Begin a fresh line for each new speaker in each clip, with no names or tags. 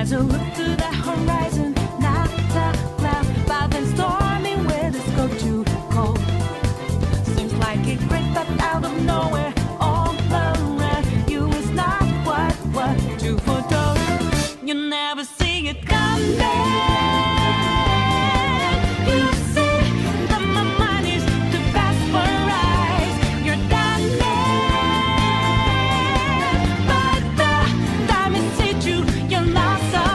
As I look to the horizon, not a cloud, but then storming weather's go too cold. Seems like it crept up out of nowhere, all around you is not what you foretold. You never see it coming. You see that my mind is too fast for eyes. You're done, but the time it hit you, you're not surprised.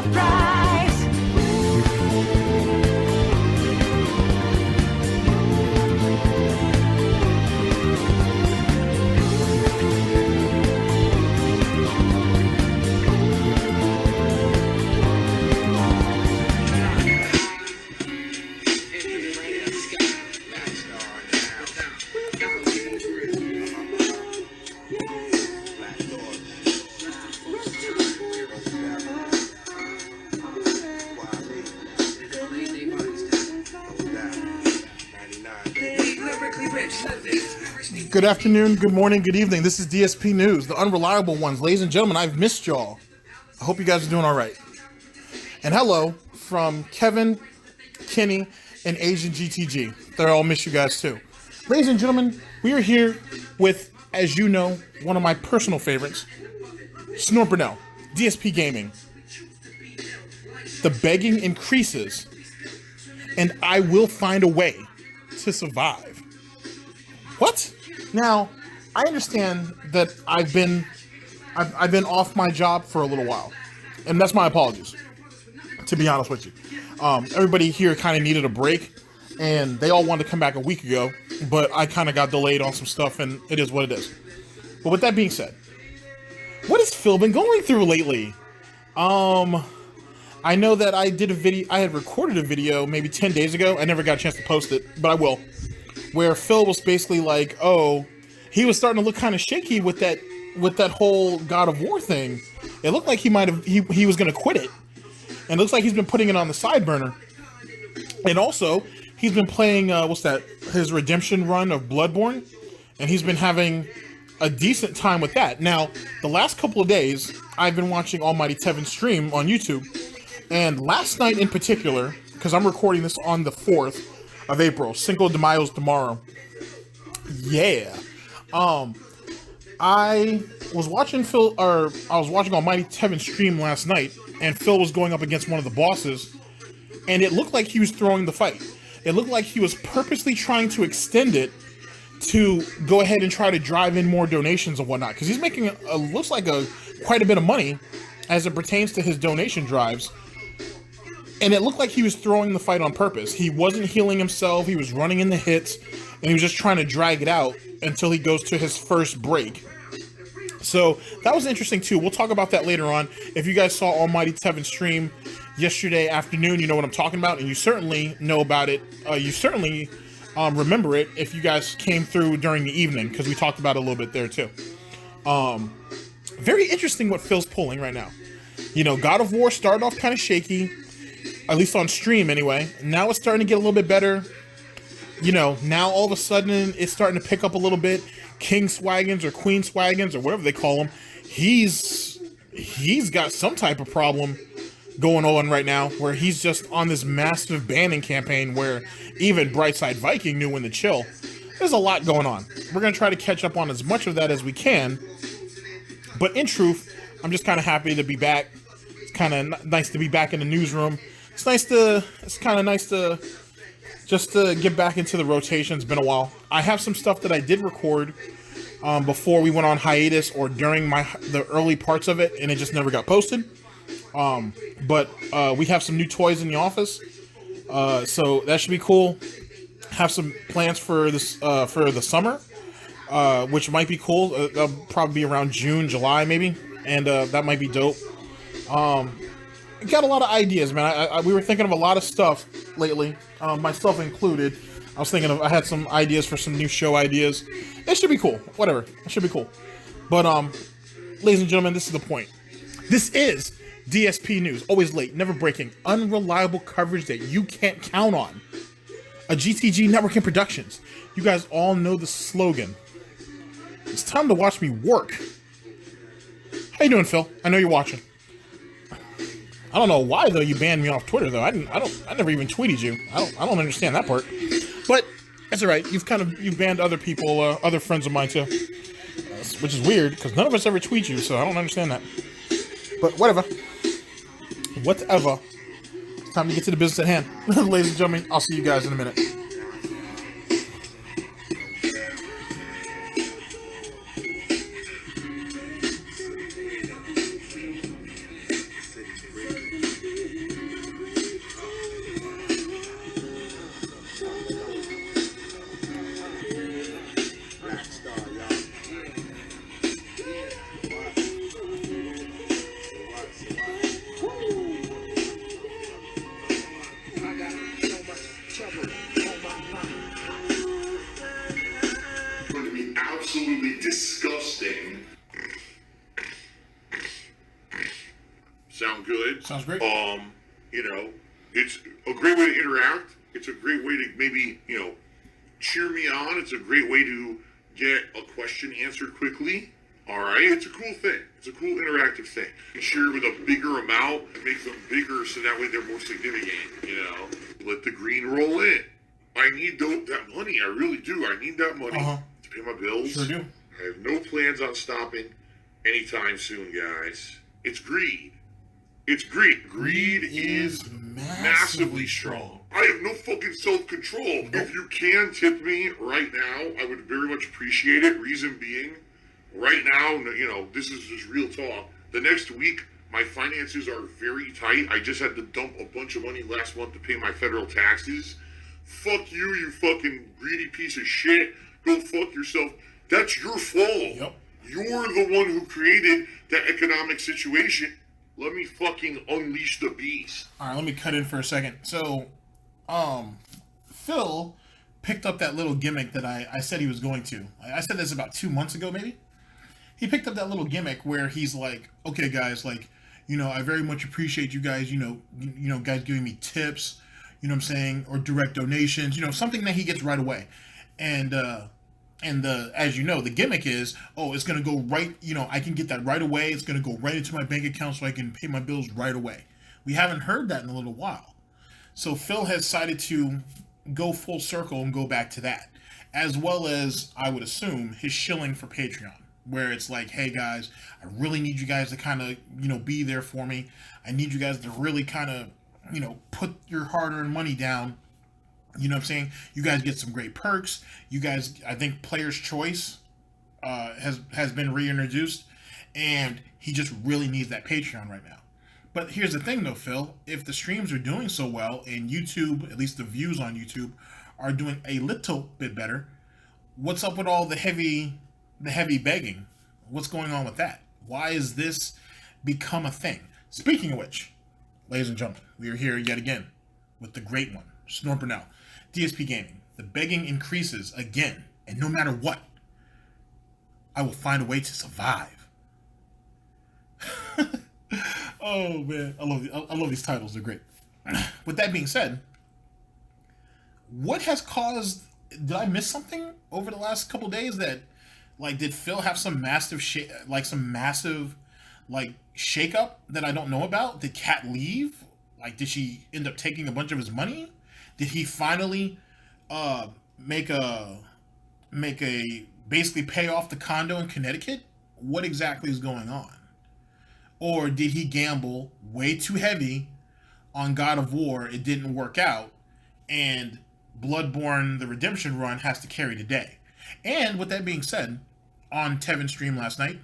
Good afternoon, good morning, good evening. This is DSP News, the unreliable ones. Ladies and gentlemen, I've missed y'all. I hope you guys are doing all right. And hello from Kevin, Kenny, and Asian GTG. They all miss you guys too. Ladies and gentlemen, we are here with, as you know, one of my personal favorites, Snort Burnell, Dspgaming. The begging increases, and I will find a way to survive. What? Now, I understand that I've been off my job for a little while, and that's my apologies, to be honest with you. Everybody here kind of needed a break, and they all wanted to come back a week ago, but I kind of got delayed on some stuff, and it is what it is. But with that being said, what has Phil been going through lately? I know that I had recorded a video maybe 10 days ago. I never got a chance to post it, but I will. Where Phil was basically like, oh, he was starting to look kind of shaky with that whole God of War thing. It looked like he was going to quit it. And it looks like he's been putting it on the side burner. And also, he's been playing, his redemption run of Bloodborne. And he's been having a decent time with that. Now, the last couple of days, I've been watching Almighty Tevin stream on YouTube. And last night in particular, because I'm recording this on the 4th of April, Cinco de Mayo's tomorrow. Yeah. I was watching Almighty Tevin stream last night, and Phil was going up against one of the bosses, and it looked like he was throwing the fight. It looked like he was purposely trying to extend it to go ahead and try to drive in more donations and whatnot, because he's making looks like quite a bit of money as it pertains to his donation drives. And it looked like he was throwing the fight on purpose. He wasn't healing himself. He was running in the hits, and he was just trying to drag it out until he goes to his first break. So that was interesting too. We'll talk about that later on. If you guys saw Almighty Tevin stream yesterday afternoon, you know what I'm talking about, and you certainly know about it. You certainly remember it if you guys came through during the evening, because we talked about it a little bit there too. Very interesting what Phil's pulling right now. You know, God of War started off kind of shaky, at least on stream anyway. Now it's starting to get a little bit better. You know, now all of a sudden it's starting to pick up a little bit. King Swaggins or Queen Swaggins or whatever they call him, he's got some type of problem going on right now, where he's just on this massive banning campaign where even Brightside Viking knew when to chill. There's a lot going on. We're going to try to catch up on as much of that as we can. But in truth, I'm just kind of happy to be back. It's kind of nice to be back in the newsroom. It's kind of nice to just to get back into the rotation. It's been a while. I have some stuff that I did record before we went on hiatus or during the early parts of it, and it just never got posted. But we have some new toys in the office, so that should be cool. Have some plans for this for the summer, which might be cool. That'll probably be around June, July maybe, and that might be dope. Got a lot of ideas, man. We were thinking of a lot of stuff lately, myself included. I had some ideas for some new show ideas. It should be cool. Whatever. It should be cool. But, ladies and gentlemen, this is the point. This is DSP News. Always late, never breaking, unreliable coverage that you can't count on. A GTG Networking Productions. You guys all know the slogan. It's time to watch me work. How you doing, Phil? I know you're watching. I don't know why though you banned me off Twitter though. I never even tweeted you. I don't understand that part. But that's all right. You've banned other people, other friends of mine too, which is weird because none of us ever tweet you, so I don't understand that. But whatever. Whatever. It's time to get to the business at hand, ladies and gentlemen. I'll see you guys in a minute.
Absolutely disgusting. Sound good?
Sounds great.
You know, it's a great way to interact. It's a great way to maybe, you know, cheer me on. It's a great way to get a question answered quickly. All right, it's a cool thing. It's a cool interactive thing. Share with a bigger amount and make them bigger so that way they're more significant. You know, let the green roll in. I need that money. I really do. I need that money to pay my bills.
Sure do.
I have no plans on stopping anytime soon, guys. It's greed. It's greed. Greed is massively strong. I have no fucking self-control. Nope. If you can tip me right now, I would very much appreciate it. Reason being, right now, you know, this is just real talk. The next week, my finances are very tight. I just had to dump a bunch of money last month to pay my federal taxes. Fuck you, you fucking greedy piece of shit. Go fuck yourself. That's your fault. Yep. You're the one who created that economic situation. Let me fucking unleash the beast.
All right, let me cut in for a second. So, Phil picked up that little gimmick that I said he was going to. I said this about 2 months ago, maybe. He picked up that little gimmick where he's like, okay, guys, like, you know, I very much appreciate you guys, you know, guys giving me tips, you know what I'm saying, or direct donations, you know, something that he gets right away. And as you know, the gimmick is, oh, it's going to go right, you know, I can get that right away. It's going to go right into my bank account so I can pay my bills right away. We haven't heard that in a little while. So Phil has decided to go full circle and go back to that, as well as, I would assume, his shilling for Patreon, where it's like, hey guys, I really need you guys to kind of, you know, be there for me. I need you guys to really kind of, you know, put your hard-earned money down. You know what I'm saying? You guys get some great perks. You guys, I think Player's Choice has been reintroduced, and he just really needs that Patreon right now. But here's the thing though, Phil, if the streams are doing so well and YouTube, at least the views on YouTube, are doing a little bit better, what's up with all the heavy begging? What's going on with that? Why is this become a thing? Speaking of which, ladies and gentlemen, we are here yet again with the great one, Snort Burnell. Dspgaming. The begging increases again, and no matter what, I will find a way to survive. Oh man, I love these titles. They're great. With that being said, what has caused? Did I miss something over the last couple days that, like, did Phil have some massive shakeup that I don't know about? Did Kat leave? Like, did she end up taking a bunch of his money? Did he finally make a basically pay off the condo in Connecticut? What exactly is going on? Or did he gamble way too heavy on God of War? It didn't work out, and Bloodborne: The Redemption run has to carry the day. And with that being said, on Tevin's stream last night,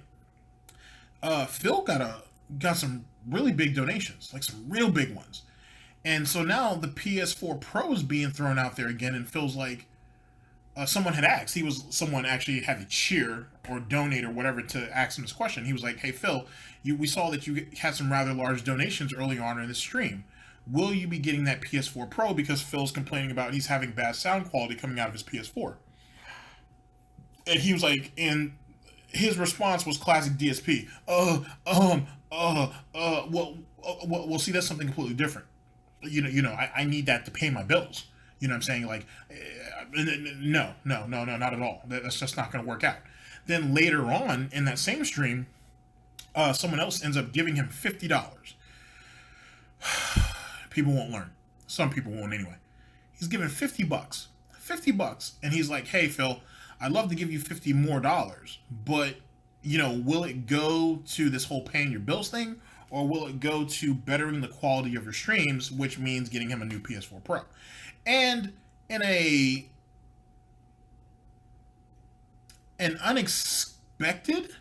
Phil got some really big donations, like some real big ones. And so now the PS4 Pro is being thrown out there again, and Phil's like, someone had asked, someone actually had to cheer or donate or whatever to ask him this question. He was like, hey Phil, we saw that you had some rather large donations early on in the stream. Will you be getting that PS4 Pro? Because Phil's complaining about he's having bad sound quality coming out of his PS4. And he was like, and his response was classic DSP. Well, see, that's something completely different. I need that to pay my bills. You know what I'm saying? Like, no, not at all. That's just not going to work out. Then later on in that same stream, someone else ends up giving him $50. People won't learn. Some people won't anyway. He's given $50. $50. And he's like, hey, Phil, I'd love to give you $50 more, but, you know, will it go to this whole paying your bills thing, or will it go to bettering the quality of your streams, which means getting him a new PS4 Pro? And in an unexpected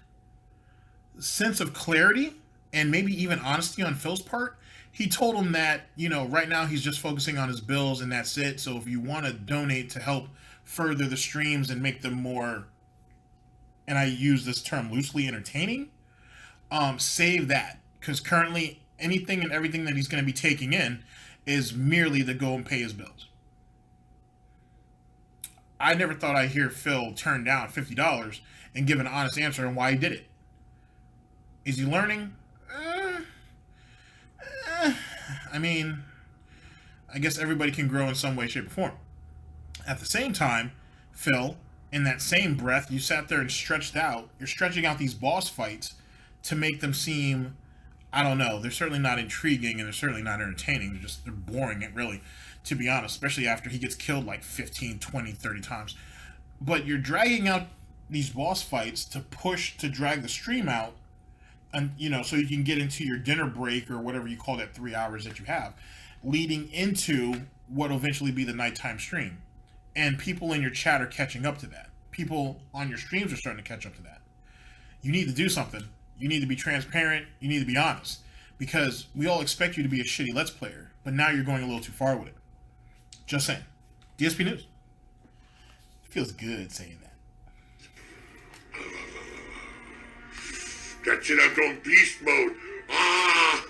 sense of clarity and maybe even honesty on Phil's part, he told him that, you know, right now he's just focusing on his bills and that's it. So if you want to donate to help further the streams and make them more, and I use this term loosely, entertaining, save that. Because currently anything and everything that he's going to be taking in is merely to go and pay his bills. I never thought I'd hear Phil turn down $50 and give an honest answer on why he did it. Is he learning? I mean, I guess everybody can grow in some way, shape, or form. At the same time, Phil, in that same breath, you sat there and stretched out. You're stretching out these boss fights to make them seem, I don't know, they're certainly not intriguing and they're certainly not entertaining. They're boring, really, to be honest, especially after he gets killed like 15, 20, 30 times. But you're dragging out these boss fights to drag the stream out, and, you know, so you can get into your dinner break or whatever you call that 3 hours that you have, leading into what will eventually be the nighttime stream. And people in your chat are catching up to that. People on your streams are starting to catch up to that. You need to do something. You need to be transparent. You need to be honest. Because we all expect you to be a shitty Let's Player, but now you're going a little too far with it. Just saying. DSP News. It feels good saying that.
That's it, I'm going beast mode. Ah!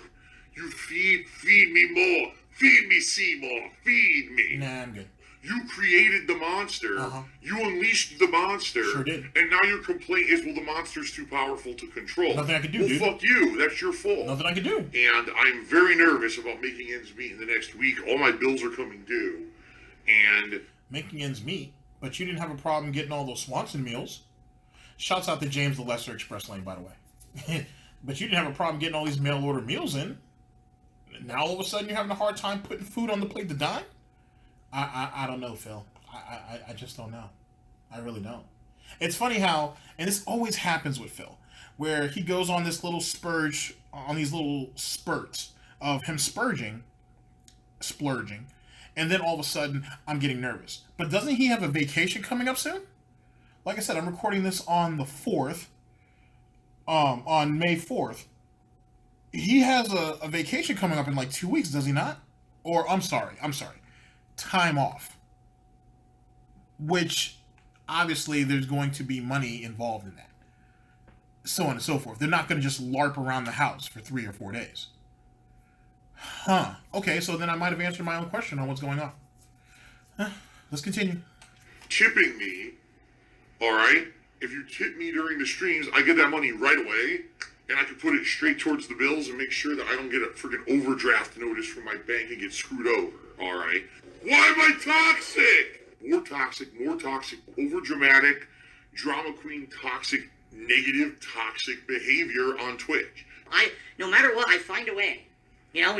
You feed me more. Feed me, Seymour. Feed me.
Nah, I'm good.
You created the monster. You unleashed the monster.
Sure did.
And now your complaint is, well, the monster's too powerful to control.
Nothing I can do,
well,
dude.
Fuck you. That's your fault.
Nothing I can do.
And I'm very nervous about making ends meet in the next week. All my bills are coming due. And...
making ends meet? But you didn't have a problem getting all those Swanson meals. Shouts out to James the Lesser Express Lane, by the way. But you didn't have a problem getting all these mail order meals in. Now all of a sudden you're having a hard time putting food on the plate to dine? I don't know, Phil. I just don't know. I really don't. It's funny how, and this always happens with Phil, where he goes on this little spurge, on these little spurts of him splurging, and then all of a sudden I'm getting nervous. But doesn't he have a vacation coming up soon? Like I said, I'm recording this on the 4th, on May 4th. He has a vacation coming up in like 2 weeks, does he not? Or, I'm sorry. Time off. Which, obviously, there's going to be money involved in that. So on and so forth. They're not going to just LARP around the house for 3 or 4 days. Huh. Okay, so then I might have answered my own question on what's going on. Let's continue.
Tipping me, alright? If you tip me during the streams, I get that money right away, and I can put it straight towards the bills and make sure that I don't get a freaking overdraft notice from my bank and get screwed over, alright? Why am I toxic? More toxic, over-dramatic, drama queen, toxic, negative, toxic behavior on Twitch.
No matter what, I find a way. You know,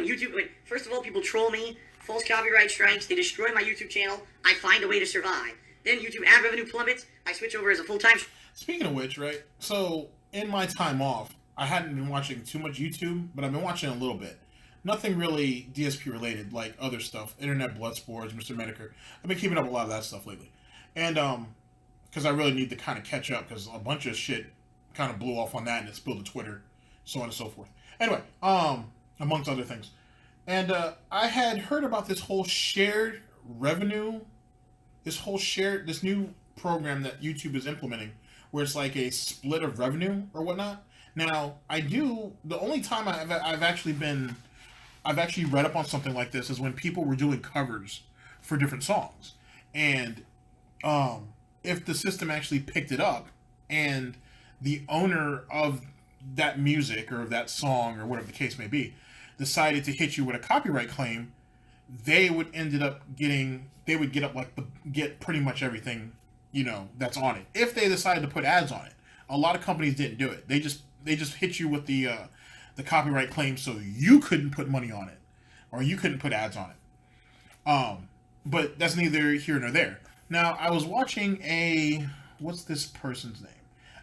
first of all, people troll me, false copyright strikes, they destroy my YouTube channel, I find a way to survive. Then YouTube ad revenue plummets, I switch over as a full-time...
Speaking of which, right, so in my time off, I hadn't been watching too much YouTube, but I've been watching a little bit. Nothing really DSP related, like other stuff, Internet Blood Spores, Mr. Medicare. I've been keeping up a lot of that stuff lately. And, because I really need to kind of catch up, because a bunch of shit kind of blew off on that, and it spilled to Twitter, so on and so forth. Anyway, amongst other things. And I had heard about this whole shared revenue, this new program that YouTube is implementing, where it's like a split of revenue or whatnot. Now, the only time I've actually read up on something like this is when people were doing covers for different songs. And if the system actually picked it up and the owner of that music or that song or whatever the case may be decided to hit you with a copyright claim, they would get pretty much everything, you know, that's on it. If they decided to put ads on it. A lot of companies didn't do it. They just hit you with the copyright claim so you couldn't put money on it. or you couldn't put ads on it. But that's neither here nor there. Now, I was watching what's this person's name?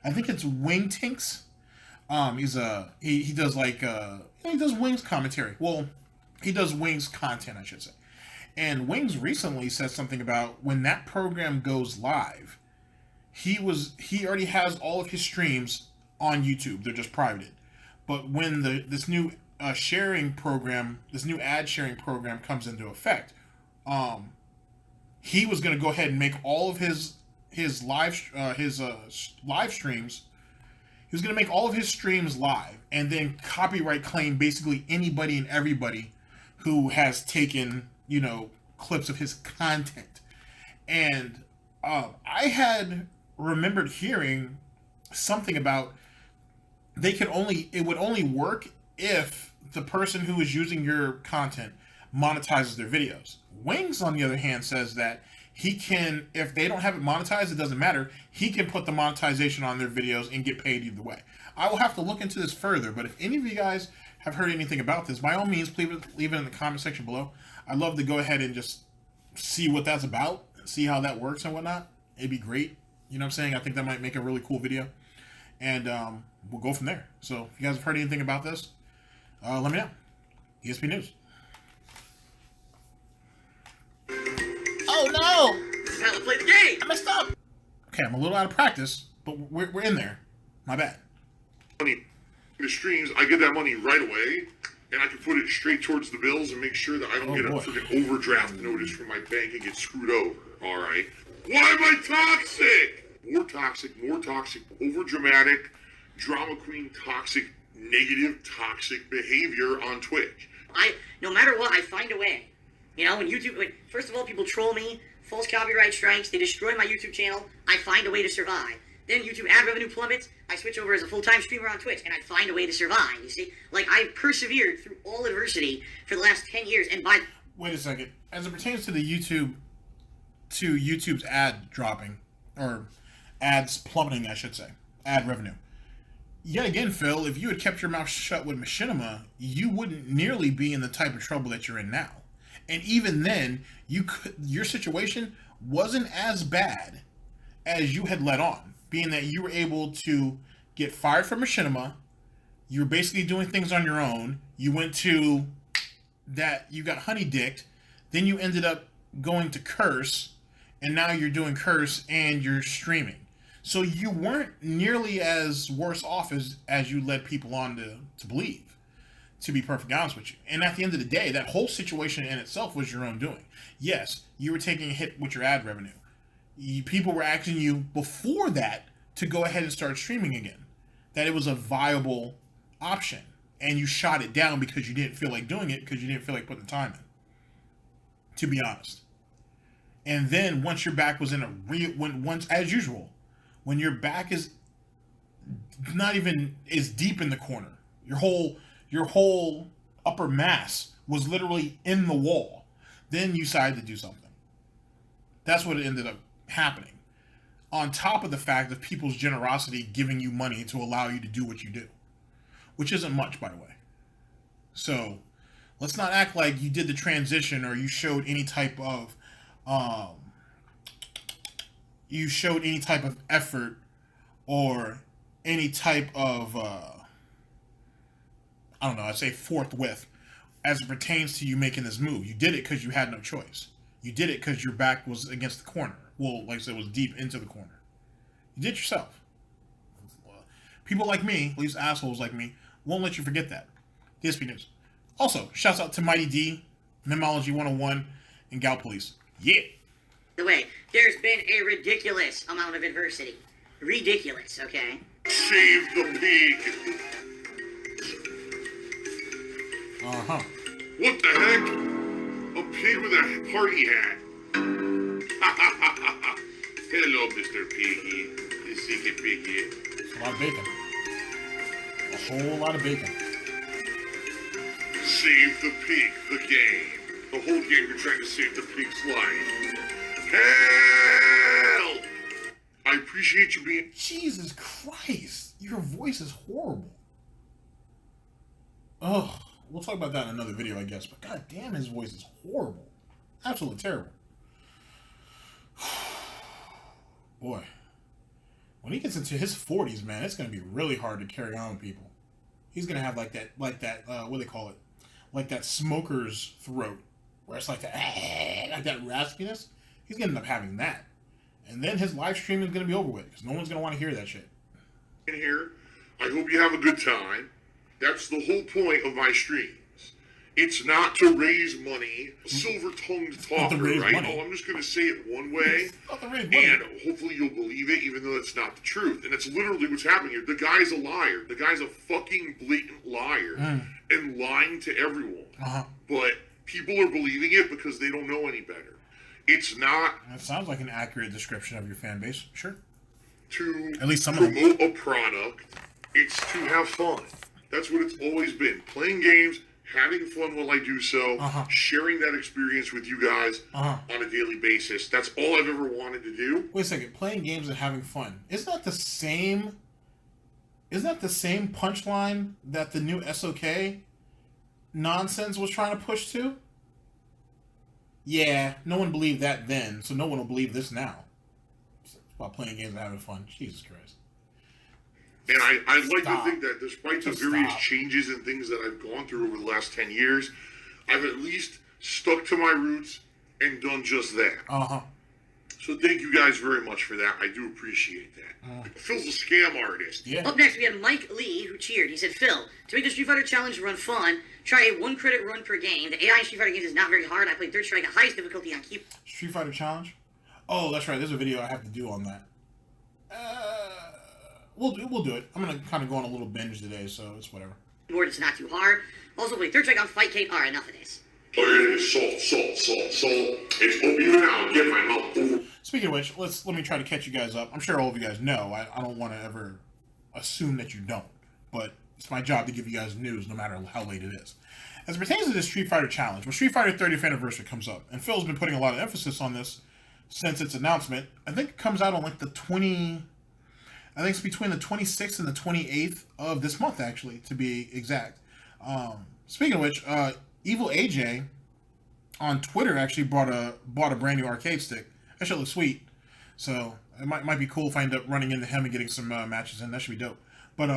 I think it's Wingtinks. He does he does Wings commentary. Well, he does Wings content, I should say. And Wings recently said something about when that program goes live, he already has all of his streams on YouTube. They're just privated. But when this new sharing program, this new ad sharing program comes into effect, he was going to go ahead and make all of his live streams. He was going to make all of his streams live and then copyright claim basically anybody and everybody who has taken, clips of his content. And I had remembered hearing something about it would only work if the person who is using your content monetizes their videos. Wings, on the other hand, says that he can, if they don't have it monetized, it doesn't matter. He can put the monetization on their videos and get paid either way. I will have to look into this further, but if any of you guys have heard anything about this, by all means, please leave it in the comment section below. I'd love to go ahead and just see what that's about, see how that works and whatnot. It'd be great. You know what I'm saying? I think that might make a really cool video. And we'll go from there. So if you guys have heard anything about this, let me know. ESP News. Oh no!
This is how to play the game!
I messed up! Okay, I'm a little out of practice, but we're in there. My bad.
Money, the streams, I get that money right away, and I can put it straight towards the bills and make sure that I don't get a freaking overdraft notice from my bank and get screwed over. All right. Why am I toxic? More toxic, over dramatic, drama queen, toxic, negative, toxic behavior on Twitch.
No matter what, I find a way. When YouTube, first of all, people troll me, false copyright strikes, they destroy my YouTube channel, I find a way to survive. Then YouTube ad revenue plummets, I switch over as a full-time streamer on Twitch, and I find a way to survive, you see? I've persevered through all adversity for the last 10 years, and by...
Wait a second. As it pertains to YouTube's ad dropping, or ads plummeting, I should say, ad revenue. Yet again, Phil, if you had kept your mouth shut with Machinima, you wouldn't nearly be in the type of trouble that you're in now. And even then, your situation wasn't as bad as you had let on, being that you were able to get fired from Machinima, you were basically doing things on your own, you went to that, you got honey dicked, then you ended up going to Curse, and now you're doing Curse and you're streaming. So you weren't nearly as worse off as you led people on to believe, to be perfectly honest with you. And at the end of the day, that whole situation in itself was your own doing. Yes, you were taking a hit with your ad revenue. People were asking you before that to go ahead and start streaming again, that it was a viable option, and you shot it down because you didn't feel like doing it, because you didn't feel like putting the time in, to be honest. And then once your back was in a once, as usual, when your back is not even is deep in the corner, your whole upper mass was literally in the wall, then you decided to do something. That's what it ended up happening. On top of the fact of people's generosity giving you money to allow you to do what you do, which isn't much, by the way. So let's not act like you did the transition or you showed any type of effort or any type of I don't know, I'd say forthwith as it pertains to you making this move. You did it because you had no choice. You did it because your back was against the corner. Well, like I said, it was deep into the corner. You did it yourself. People like me, at least assholes like me, won't let you forget that. DSP News. Also, shouts out to Mighty D, Memology 101, and Gal Police. Yeah!
The way, there's been a ridiculous amount of adversity. Ridiculous, okay?
Save the pig!
Uh-huh.
What the heck? A pig with a party hat. Hello, Mr. Piggy. The secret piggy.
A lot of bacon. A whole lot of bacon.
Save the pig, the game. The whole game you're trying to save the pig's life. Help! I appreciate you being...
Jesus Christ. Your voice is horrible. Ugh. We'll talk about that in another video, I guess. But god damn, his voice is horrible. Absolutely terrible. Boy. When he gets into his 40s, man, it's going to be really hard to carry on with people. He's going to have like that, what do they call it? Like that smoker's throat. Where it's like that raspiness. He's going to end up having that. And then his live stream is going to be over with. Because no one's going to want to hear that shit.
In here, I hope you have a good time. That's the whole point of my streams. It's not to raise money, silver-tongued talker, right?
Money.
Oh, I'm just going to say it one way, and hopefully you'll believe it, even though it's not the truth. And that's literally what's happening here. The guy's a liar. The guy's a fucking blatant liar and lying to everyone. But people are believing it because they don't know any better. It's not...
That sounds like an accurate description of your fan base. Sure.
To
at least some
promote a product. It's to have fun. That's what it's always been. Playing games, having fun while I do so, sharing that experience with you guys on a daily basis. That's all I've ever wanted to do.
Wait a second. Playing games and having fun. Isn't that the same punchline that the new SOK nonsense was trying to push to? Yeah, no one believed that then, so no one will believe this now. It's about playing games and having fun. Jesus Christ.
And I'd like to think that despite the various changes and things that I've gone through over the last 10 years, I've at least stuck to my roots and done just that. So thank you guys very much for that. I do appreciate that. Phil's a scam artist.
Yeah.
Up next, we had Mike Lee, who cheered. He said, Phil, to make the Street Fighter Challenge run fun, try a 1 credit run per game. The AI in Street Fighter games is not very hard. I played Third Strike at highest difficulty on Keep.
Street Fighter Challenge? Oh, that's right. There's a video I have to do on that. We'll do it. I'm going to kind of go on a little binge today, so it's whatever.
Board, it's not too hard. Also play Third Strike on Fightcade. Alright, enough of this.
Salt. It's open now. Get my mouth over.
Speaking of which, let me try to catch you guys up. I'm sure all of you guys know. I don't want to ever assume that you don't, but it's my job to give you guys news no matter how late it is. As it pertains to this Street Fighter Challenge, when Street Fighter 30th anniversary comes up, and Phil's been putting a lot of emphasis on this since its announcement. I think it comes out on like I think it's between the 26th and the 28th of this month, actually, to be exact. Speaking of which, Evil AJ on Twitter actually bought a brand new arcade stick. That shit looks sweet. So it might be cool if I end up running into him and getting some matches in. That should be dope. But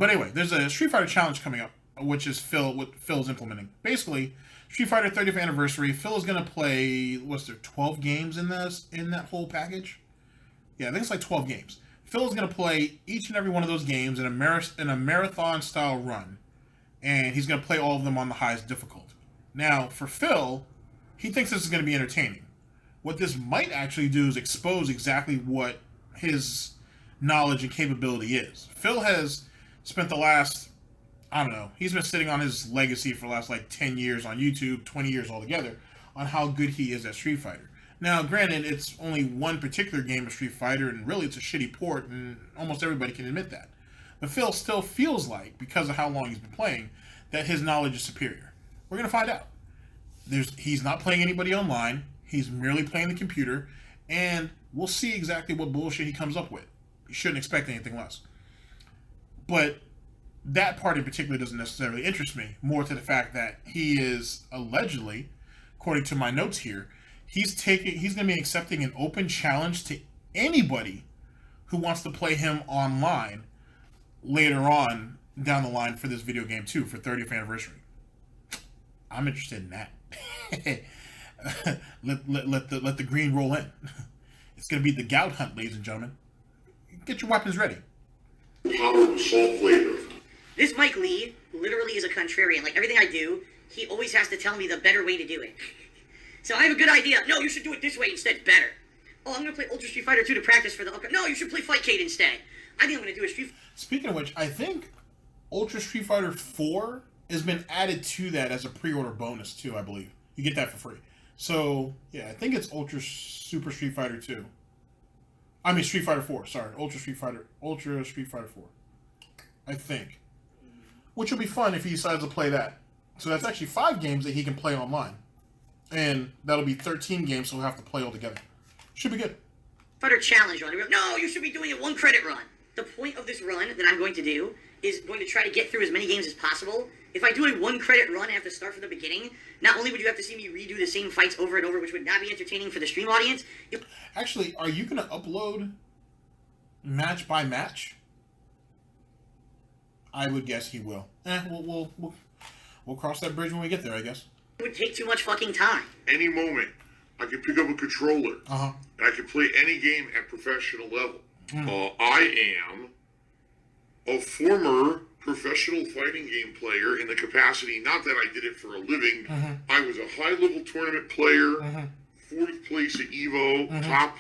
anyway, there's a Street Fighter challenge coming up, which is what Phil's implementing. Basically, Street Fighter 30th anniversary. Phil is gonna play 12 games in that whole package? Yeah, I think it's like 12 games. Phil is gonna play each and every one of those games in a marathon style run, and he's gonna play all of them on the highest difficulty. Now, for Phil, he thinks this is gonna be entertaining. What this might actually do is expose exactly what his knowledge and capability is. Phil has spent the last, he's been sitting on his legacy for the last 10 years on YouTube, 20 years altogether, on how good he is at Street Fighter. Now, granted, it's only one particular game of Street Fighter, and really it's a shitty port, and almost everybody can admit that. But Phil still feels like, because of how long he's been playing, that his knowledge is superior. We're going to find out. He's not playing anybody online. He's merely playing the computer, and we'll see exactly what bullshit he comes up with. You shouldn't expect anything less. But that part in particular doesn't necessarily interest me, more to the fact that he is allegedly, according to my notes here, he's going to be accepting an open challenge to anybody who wants to play him online later on down the line for this video game too, for 30th anniversary. I'm interested in that. let the green roll in. It's going to be the gout hunt, ladies and gentlemen. Get your weapons ready.
Power salt flavor.
This Mike Lee literally is a contrarian. Like, everything I do, he always has to tell me the better way to do it. So I have a good idea. No, you should do it this way instead. Better. Oh, I'm going to play Ultra Street Fighter 2 to practice for the... No, you should play Fightcade instead. I think I'm going to do a Street...
Speaking of which, I think Ultra Street Fighter 4 has been added to that as a pre-order bonus too, I believe. You get that for free. So, yeah, I think it's Ultra Super Street Fighter 2. I mean, Street Fighter 4, sorry. Ultra Street Fighter 4. I think. Which will be fun if he decides to play that. So that's actually 5 games that he can play online. And that'll be 13 games, so we'll have to play all together. Should be good.
Fighter challenge run. No, you should be doing a 1 credit run. The point of this run that I'm going to do is going to try to get through as many games as possible. If I do a 1 credit run and have to start from the beginning, not only would you have to see me redo the same fights over and over, which would not be entertaining for the stream audience.
Actually, are you going to upload match by match? I would guess he will. We'll cross that bridge when we get there, I guess.
It would take too much fucking time.
Any moment, I can pick up a controller,
Uh-huh.
and I can play any game at professional level. I am a former professional fighting game player in the capacity, not that I did it for a living. I was a high-level tournament player, 4th place at EVO, top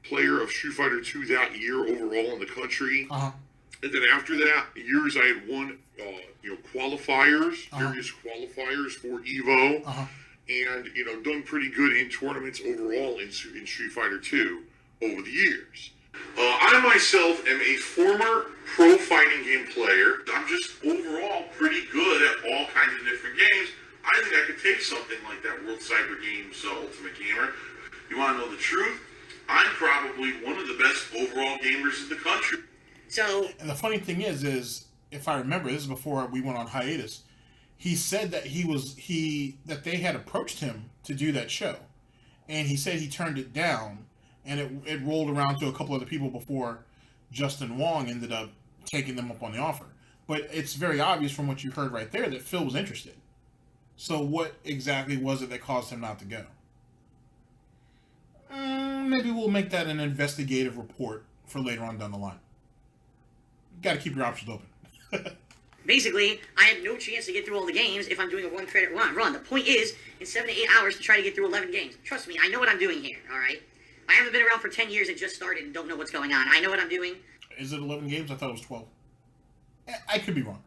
player of Street Fighter 2 that year overall in the country. And then after that, years I had won, qualifiers, various qualifiers for EVO, and done pretty good in tournaments overall in Street Fighter 2 over the years. I myself am a former pro fighting game player. I'm just overall pretty good at all kinds of different games. I think I could take something like that World Cyber Games Ultimate Gamer. You want to know the truth? I'm probably one of the best overall gamers in the country.
So,
and the funny thing is if I remember, this is before we went on hiatus, he said that that they had approached him to do that show, and he said he turned it down, and it rolled around to a couple other people before Justin Wong ended up taking them up on the offer. But it's very obvious from what you heard right there that Phil was interested. So what exactly was it that caused him not to go? Maybe we'll make that an investigative report for later on down the line. Got to keep your options open.
basically, I had no chance to get through all the games if I'm doing a 1 credit run. The point is, in 7 to 8 hours to try to get through 11 games. Trust me, I know what I'm doing here, alright? I haven't been around for 10 years and just started and don't know what's going on. I know what I'm doing.
Is it 11 games? I thought it was 12. I could be wrong.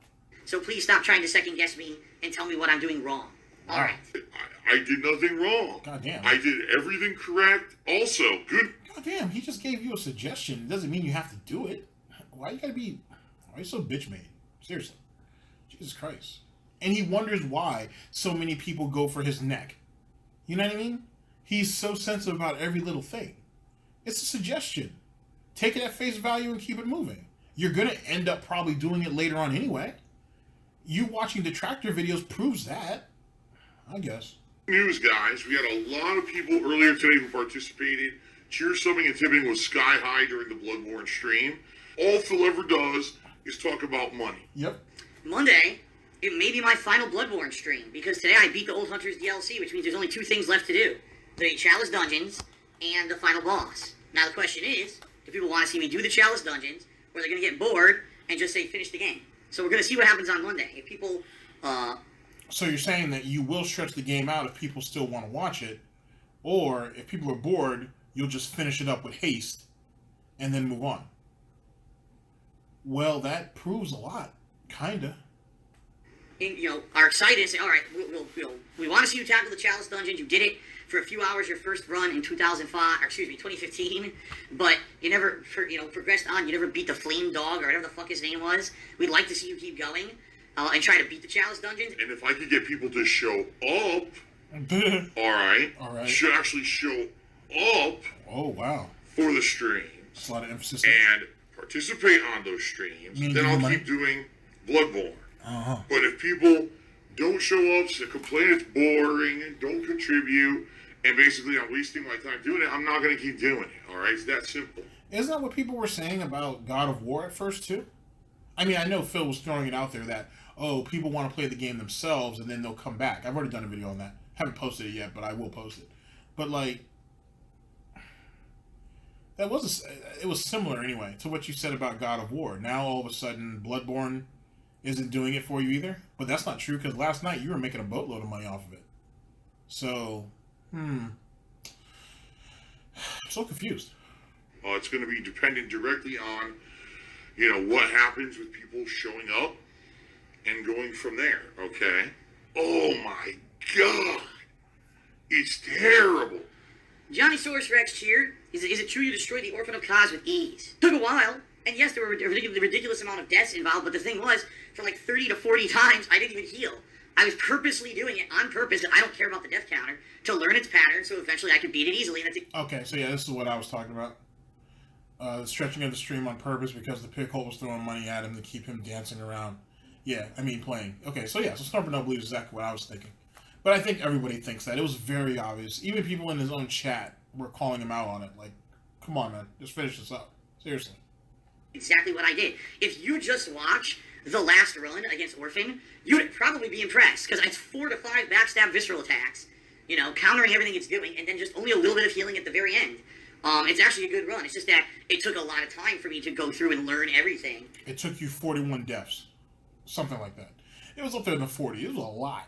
So please stop trying to second guess me and tell me what I'm doing wrong. Alright.
I did nothing wrong.
God damn.
I did everything correct. Also, good.
God damn, he just gave you a suggestion. It doesn't mean you have to do it. Why are you so bitch made? Seriously. Jesus Christ. And he wonders why so many people go for his neck. You know what I mean? He's so sensitive about every little thing. It's a suggestion. Take it at face value and keep it moving. You're going to end up probably doing it later on anyway. You watching detractor videos proves that. I guess.
News, guys. We had a lot of people earlier today who participated. Cheer subbing and tipping was sky high during the Bloodborne stream. All Phil ever does is talk about money.
Yep.
Monday, it may be my final Bloodborne stream, because today I beat the Old Hunters DLC, which means there's only 2 things left to do. The Chalice Dungeons and the final boss. Now the question is, do people want to see me do the Chalice Dungeons, or they're going to get bored and just say, finish the game? So we're going to see what happens on Monday. If people,
So you're saying that you will stretch the game out if people still want to watch it, or if people are bored, you'll just finish it up with haste and then move on. Well, that proves a lot, kinda.
Are excited and say, all right, we want to see you tackle the Chalice Dungeons. You did it for a few hours your first run in 2015, but you never, progressed on. You never beat the Flame Dog or whatever the fuck his name was. We'd like to see you keep going and try to beat the Chalice Dungeons.
And if I could get people to show up, all right, should actually show up.
Oh, wow.
For the stream.
That's a lot of emphasis.
And participate on those streams. Then I'll keep doing Bloodborne. But if people don't show up, so complain it's boring, don't contribute, and basically I'm wasting my time doing it, I'm not going to keep doing it, alright? It's that simple.
Isn't that what people were saying about God of War at first, too? I mean, I know Phil was throwing it out there that, people want to play the game themselves, and then they'll come back. I've already done a video on that. Haven't posted it yet, but I will post it. But, it was similar, anyway, to what you said about God of War. Now, all of a sudden, Bloodborne isn't doing it for you either. But that's not true, because last night you were making a boatload of money off of it. So, I'm so confused.
It's going to be dependent directly on, what happens with people showing up and going from there, okay? Oh my god! It's terrible!
Johnny Source Rex cheered. Is it true you destroyed the Orphan of Kaz with ease? Took a while, and yes, there were a ridiculous amount of deaths involved, but the thing was, for 30 to 40 times, I didn't even heal. I was purposely doing it on purpose, and I don't care about the death counter, to learn its pattern, so eventually I could beat it easily. And
Okay, so yeah, this is what I was talking about. stretching of the stream on purpose because the pickhole was throwing money at him to keep him dancing around. Yeah, I mean playing. Okay, so yeah, so Snort Burnell believes exactly what I was thinking. But I think everybody thinks that. It was very obvious. Even people in his own chat were calling him out on it. Like, come on, man. Just finish this up. Seriously.
Exactly what I did. If you just watch the last run against Orphan, you'd probably be impressed. Because it's 4 to 5 backstab visceral attacks, you know, countering everything it's doing, and then just only a little bit of healing at the very end. It's actually a good run. It's just that it took a lot of time for me to go through and learn everything.
It took you 41 deaths. Something like that. It was up there in the 40. It was a lot.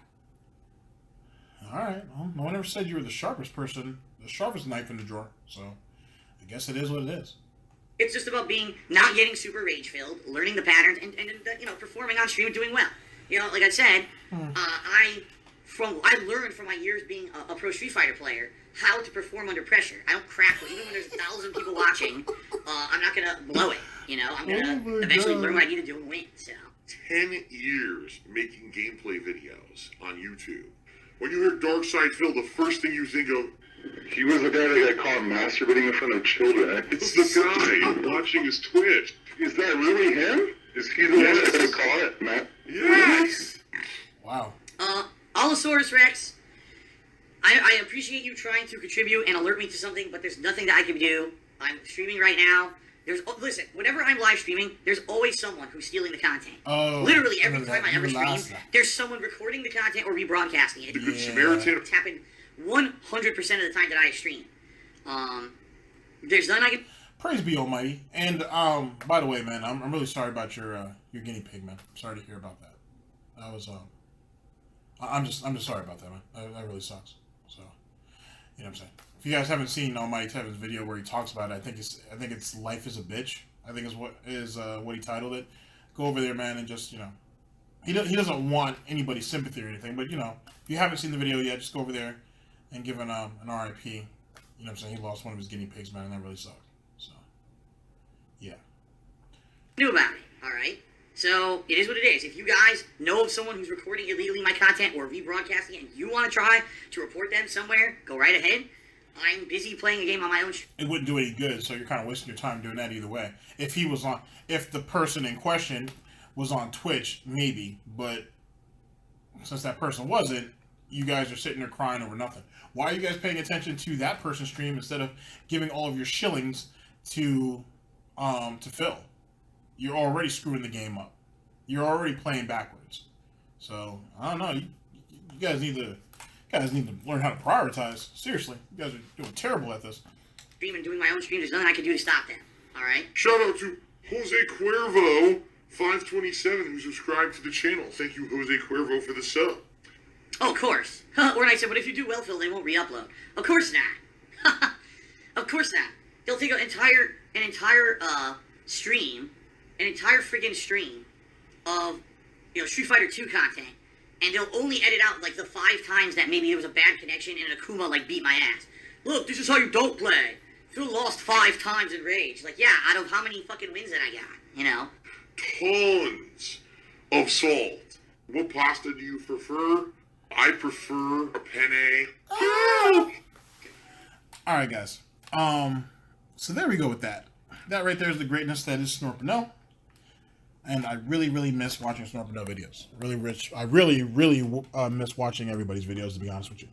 Alright, well, no one ever said you were the sharpest person, the sharpest knife in the drawer, so I guess it is what it is.
It's just about not getting super rage-filled, learning the patterns, and you know, performing on stream and doing well. You know, like I said, I learned from my years being a pro Street Fighter player how to perform under pressure. I don't crack, even when there's 1,000 people watching, I'm not going to blow it, you know? I'm going to eventually learn what I need to do and win, so.
10 years making gameplay videos on YouTube. When you hear Darkside Phil, the first thing you think of,
he was the guy that got caught masturbating in front of children.
it's the guy watching his Twitch.
Is that really him? Is he the one that got caught, Matt?
Yes!
Wow.
Allosaurus Rex, I appreciate you trying to contribute and alert me to something, but there's nothing that I can do. I'm streaming right now. Listen, whenever I'm live streaming, there's always someone who's stealing the content.
Oh,
literally every time I ever stream,
that.
there's someone recording the content or rebroadcasting it.
The Good Samaritan.
It's happened 100% of the time that I stream. There's none I can.
Praise be Almighty. And by the way, man, I'm really sorry about your guinea pig, man. I'm sorry to hear about that. That was I'm just sorry about that, man. That really sucks. So, you know what I'm saying. If you guys haven't seen Almighty Tevin's video where he talks about it, I think it's Life is a Bitch. I think is what he titled it. Go over there, man, and just, you know, he doesn't want anybody's sympathy or anything, but, you know, if you haven't seen the video yet, just go over there and give an RIP. You know what I'm saying? He lost one of his guinea pigs, man, and that really sucked. So, yeah.
Do about it, all right? So, it is what it is. If you guys know of someone who's recording illegally my content or rebroadcasting it and you want to try to report them somewhere, go right ahead. I'm busy playing a game on my own.
It wouldn't do any good, so you're kind of wasting your time doing that either way. If the person in question was on Twitch, maybe, but since that person wasn't, you guys are sitting there crying over nothing. Why are you guys paying attention to that person's stream instead of giving all of your shillings to Phil? You're already screwing the game up. You're already playing backwards. So I don't know. You guys need to learn how to prioritize. Seriously, you guys are doing terrible at this.
Stream and doing my own stream, there's nothing I can do to stop them. All right.
Shout out to Jose Cuervo 527 who subscribed to the channel. Thank you, Jose Cuervo, for the sub.
Oh, of course. Or I said, but if you do well, Phil, they won't re-upload. Of course not. Of course not. They'll take an entire stream, an entire friggin' stream of, you know, Street Fighter 2 content, and they'll only edit out, like, the 5 times that maybe there was a bad connection and Akuma, like, beat my ass. Look, this is how you don't play. Phil lost 5 times in Rage. Like, yeah, out of how many fucking wins that I got, you know?
Tons of salt. What pasta do you prefer? I prefer a penne.
Alright, guys. So there we go with that. That right there is the greatness that is Snort Burnell. And I really, really miss watching Snort Burnell videos. I really miss watching everybody's videos, to be honest with you.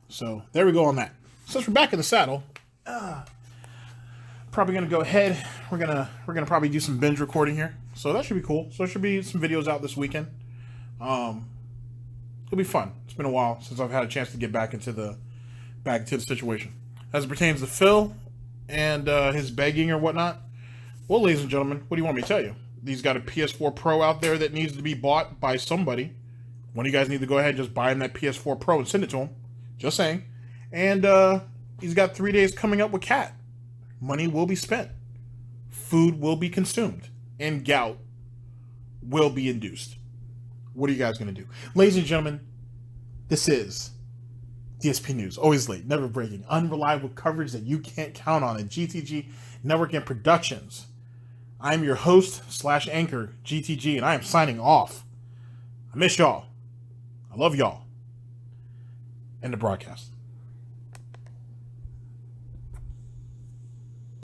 So there we go on that. Since we're back in the saddle, probably gonna go ahead. We're gonna probably do some binge recording here. So that should be cool. So there should be some videos out this weekend. It'll be fun. It's been a while since I've had a chance to get back into the situation. As it pertains to Phil and his begging or whatnot, well, ladies and gentlemen, what do you want me to tell you? He's got a PS4 Pro out there that needs to be bought by somebody. One of you guys need to go ahead and just buy him that PS4 Pro and send it to him. Just saying. And he's got 3 days coming up with Cat. Money will be spent. Food will be consumed. And gout will be induced. What are you guys going to do? Ladies and gentlemen, this is DSP News. Always late, never breaking, unreliable coverage that you can't count on at GTG Network and Productions. I'm your host / anchor, GTG, and I am signing off. I miss y'all. I love y'all. And the broadcast.